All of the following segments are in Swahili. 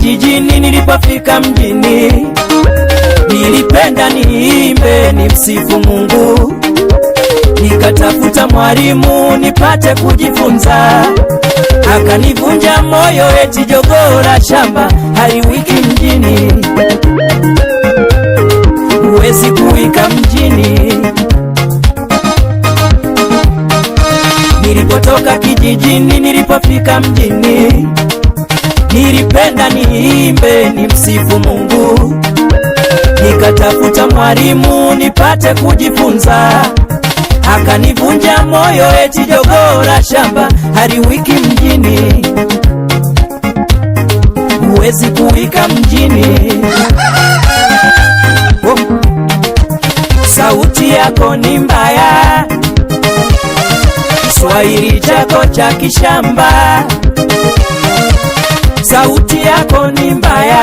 kijijini, nilipofika mjini nilipenda niimbe nimsifu Mungu. Nikatafuta mwalimu nipate kujifunza, akanivunja moyo eti jogoo la shamba haliwiki mjini. Huwezi kuwika mjini. Nilipotoka kijijini, nilipofika mjini nilipenda niimbe nimsifu Mungu. Nikatafuta mwalimu nipate kujifunza, akanivunja moyo eti jogoo la shamba haliwiki mjini. Huwezi kuwika mjini. Sauti yako ni mbaya, Kiswahili chako cha kishamba. Sauti yako ni mbaya,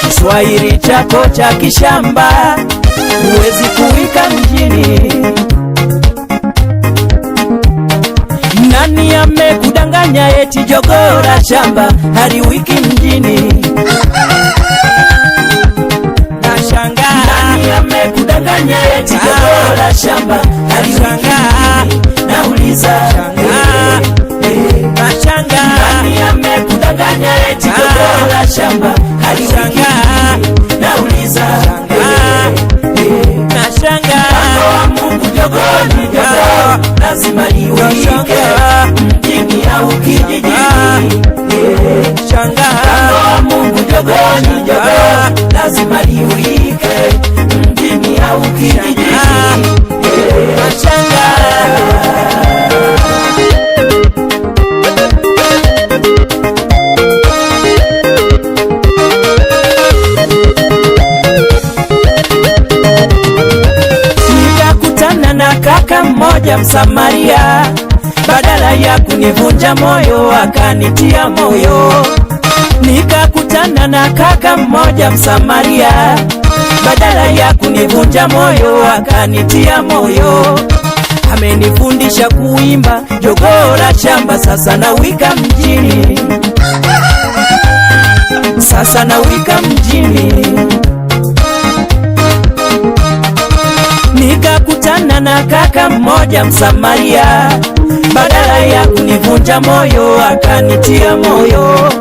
Kiswahili chako cha kishamba. Huwezi kuwika mjini. Nani amekudanganya eti jogoo la shamba haliwiki mjini? Nashangaa. Nani amekudanganya eti jogoo la shamba haliwiki mjini? Nauliza. Nashangaa. Nani amekudanganya eti jogoo la shamba haliwiki mjini? Nauliza. Mungu jogoo ni jogoo, lazima liwike mjini au kijijini. Mungu jogoo ni jogoo, lazima liwike mjini au kijijini. Kaka mmoja Msamaria, badala ya kunivunja moyo akanitia moyo. Nikakutana na kaka mmoja Msamaria, badala ya kunivunja moyo akanitia moyo. Amenifundisha kuimba jogoo la shamba, sasa nawika mjini. Sasa nawika mjini. Nikakutana na kaka mmoja Msamaria, badala ya kunivunja moyo akanitia moyo.